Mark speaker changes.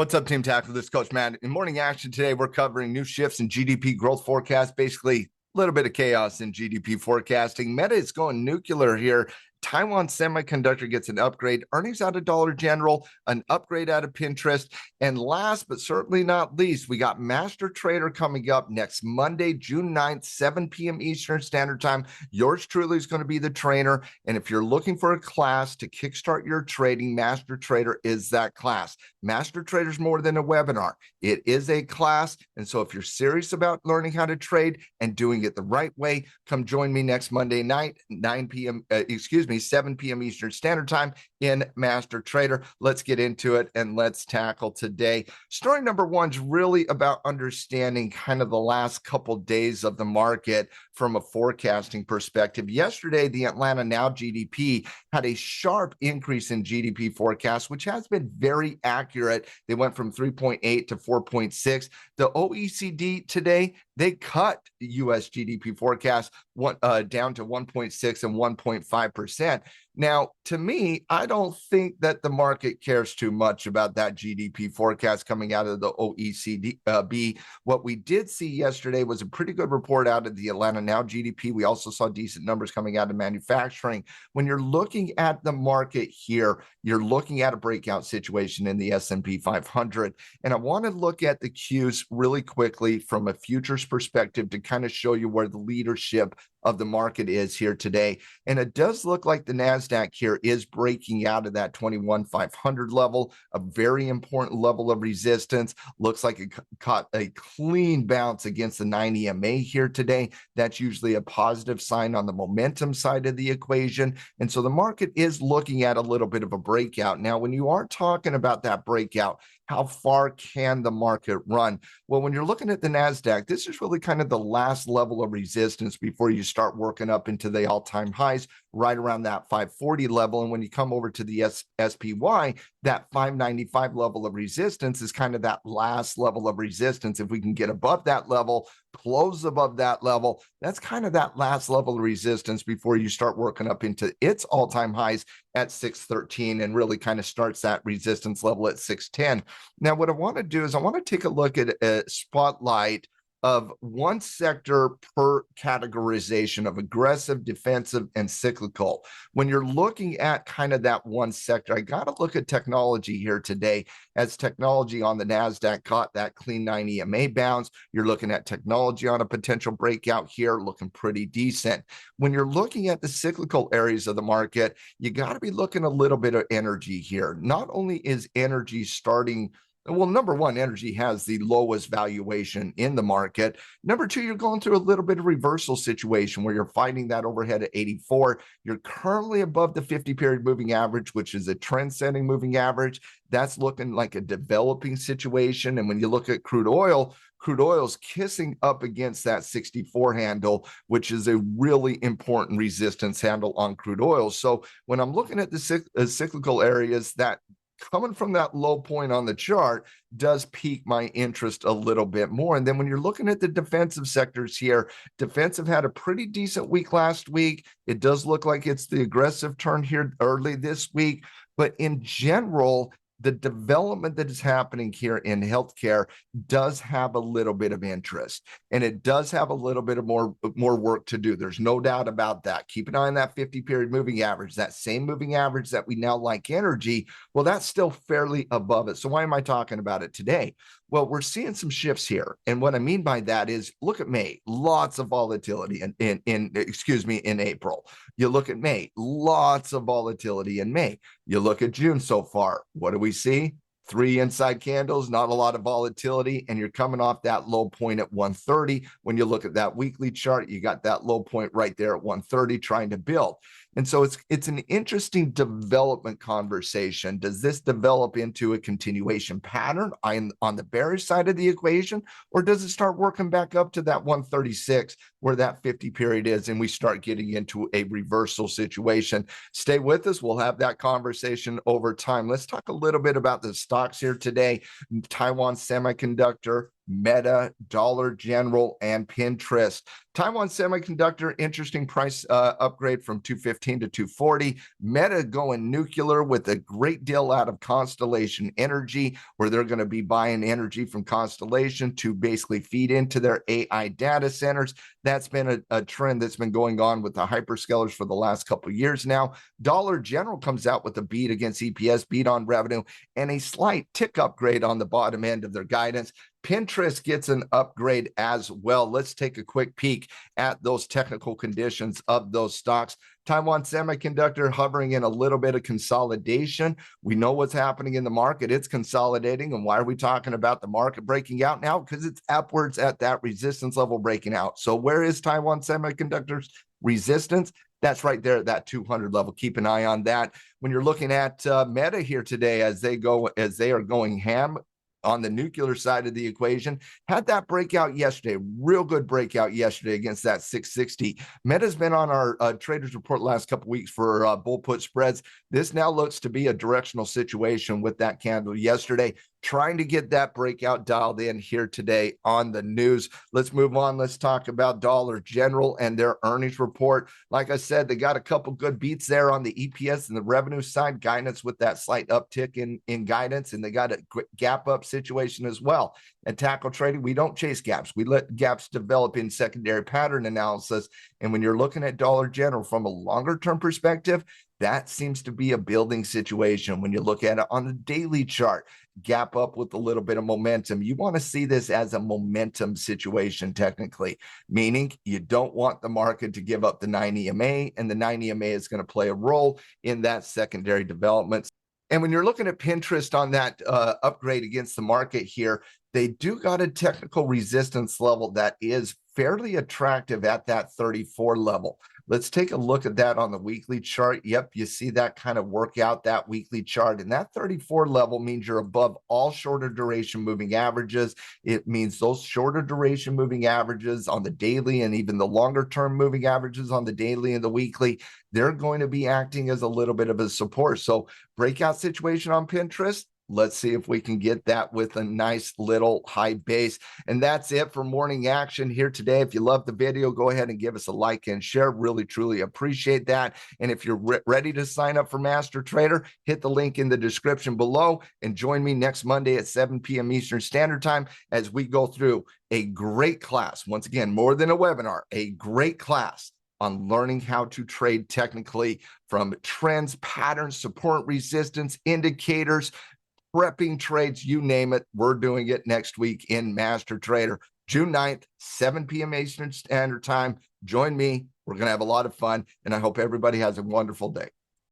Speaker 1: What's up, Team Tackle? This is Coach Matt. In morning action today, we're covering new shifts in GDP growth forecast, basically a little bit of chaos in GDP forecasting. Meta is going nuclear here. Taiwan Semiconductor gets an upgrade. Earnings out of Dollar General, an upgrade out of Pinterest. And last but certainly not least, we got Master Trader coming up next Monday, June 9th, 7 p.m. Eastern Standard Time. Yours truly is going to be the trainer. And if you're looking for a class to kickstart your trading, Master Trader is that class. Master Trader is more than a webinar. It is a class. And so if you're serious about learning how to trade and doing it the right way, come join me next Monday night, 7 p.m. Eastern Standard Time in Master Trader. Let's get into it and let's tackle today. Story number one is really about understanding kind of the last couple days of the market from a forecasting perspective. Yesterday, the Atlanta Now GDP had a sharp increase in GDP forecast, which has been very accurate. They went from 3.8 to 4.6. The OECD today, they cut U.S. GDP forecast down to 1.6 and 1.5%. Now, to me, I don't think that the market cares too much about that GDP forecast coming out of the OECD. What we did see yesterday was a pretty good report out of the Atlanta Now GDP. We also saw decent numbers coming out of manufacturing. When you're looking at the market here, you're looking at a breakout situation in the S&P 500. And I want to look at the cues really quickly from a futures perspective to kind of show you where the leadership of the market is here today. And it does look like the NASDAQ here is breaking out of that 21,500 level, a very important level of resistance. Looks like it caught a clean bounce against the 9 EMA here today. That's usually a positive sign on the momentum side of the equation. And so the market is looking at a little bit of a breakout. Now, when you are talking about that breakout, how far can the market run? Well, when you're looking at the NASDAQ, this is really kind of the last level of resistance before you start working up into the all-time highs, right around that 540 level. And when you come over to the SPY, that 595 level of resistance is kind of that last level of resistance. If we can get above that level, close above that level, that's kind of that last level of resistance before you start working up into its all-time highs at 613 and really kind of starts that resistance level at 610. Now, what I want to do is I want to take a look at a spotlight of one sector per categorization of aggressive, defensive, and cyclical. When you're looking at kind of that one sector, I got to look at technology here today, as technology on the NASDAQ caught that clean 9 EMA bounce. You're looking at technology on a potential breakout here, looking pretty decent. When you're looking at the cyclical areas of the market, you got to be looking a little bit of energy here. Not only is energy starting. Well, number one, energy has the lowest valuation in the market. Number two, you're going through a little bit of reversal situation where you're fighting that overhead at 84. You're currently above the 50-period moving average, which is a trend-setting moving average. That's looking like a developing situation. And when you look at crude oil's kissing up against that 64 handle, which is a really important resistance handle on crude oil. So when I'm looking at the cyclical areas, that coming from that low point on the chart does pique my interest a little bit more. And then when you're looking at the defensive sectors here, defensive had a pretty decent week last week. It does look like it's the aggressive turn here early this week. But in general, the development that is happening here in healthcare does have a little bit of interest, and it does have a little bit of more work to do. There's no doubt about that. Keep an eye on that 50-period moving average, that same moving average that we now like energy. Well, that's still fairly above it. So why am I talking about it today? Well, we're seeing some shifts here. And what I mean by that is, look at May, lots of volatility in April. You look at May, lots of volatility in May. You look at June so far. What do we see? 3 inside candles, not a lot of volatility, and you're coming off that low point at 130. When you look at that weekly chart, you got that low point right there at 130 trying to build. And so it's an interesting development conversation. Does this develop into a continuation pattern on the bearish side of the equation, or does it start working back up to that 136 where that 50 period is and we start getting into a reversal situation? Stay with us. We'll have that conversation over time. Let's talk a little bit about the stocks here today. Taiwan Semiconductor, Meta, Dollar General, and Pinterest. Taiwan Semiconductor, interesting price upgrade from 215 to 240. Meta going nuclear with a great deal out of Constellation Energy, where they're going to be buying energy from Constellation to basically feed into their AI data centers. That's been a trend that's been going on with the hyperscalers for the last couple of years now. Dollar General comes out with a beat against EPS, beat on revenue, and a slight tick upgrade on the bottom end of their guidance. Pinterest gets an upgrade as well. Let's take a quick peek at those technical conditions of those stocks. Taiwan Semiconductor hovering in a little bit of consolidation. We know what's happening in the market. It's consolidating. And why are we talking about the market breaking out now? Because it's upwards at that resistance level breaking out. So where is Taiwan Semiconductor's resistance? That's right there at that 200 level. Keep an eye on that. When you're looking at Meta here today, as they are going ham on the nuclear side of the equation, had that breakout yesterday, real good breakout yesterday against that 660. Meta's been on our traders report last couple weeks for bull put spreads. This now looks to be a directional situation with that candle yesterday, trying to get that breakout dialed in here today on the news. Let's move on. Let's talk about Dollar General and their earnings report. Like I said, they got a couple good beats there on the EPS and the revenue side, guidance with that slight uptick in guidance, and they got a gap up situation as well. At Tackle Trading, we don't chase gaps. We let gaps develop in secondary pattern analysis. And when you're looking at Dollar General from a longer term perspective, that seems to be a building situation. When you look at it on the daily chart, gap up with a little bit of momentum. You want to see this as a momentum situation technically, meaning you don't want the market to give up the 9 EMA, and the 9 EMA is going to play a role in that secondary development. And when you're looking at Pinterest on that upgrade against the market here, they do got a technical resistance level that is fairly attractive at that 34 level. Let's take a look at that on the weekly chart. Yep, you see that kind of work out that weekly chart. And that 34 level means you're above all shorter duration moving averages. It means those shorter duration moving averages on the daily and even the longer term moving averages on the daily and the weekly, they're going to be acting as a little bit of a support. So breakout situation on Pinterest. Let's see if we can get that with a nice little high base. And that's it for morning action here today. If you love the video, go ahead and give us a like and share. Really, truly appreciate that. And if you're ready to sign up for Master Trader, hit the link in the description below and join me next Monday at 7 p.m. Eastern Standard Time as we go through a great class. Once again, more than a webinar, a great class on learning how to trade technically from trends, patterns, support, resistance, indicators, prepping trades, you name it. We're doing it next week in Master Trader, June 9th, 7 p.m. Eastern Standard Time. Join me. We're going to have a lot of fun, and I hope everybody has a wonderful day.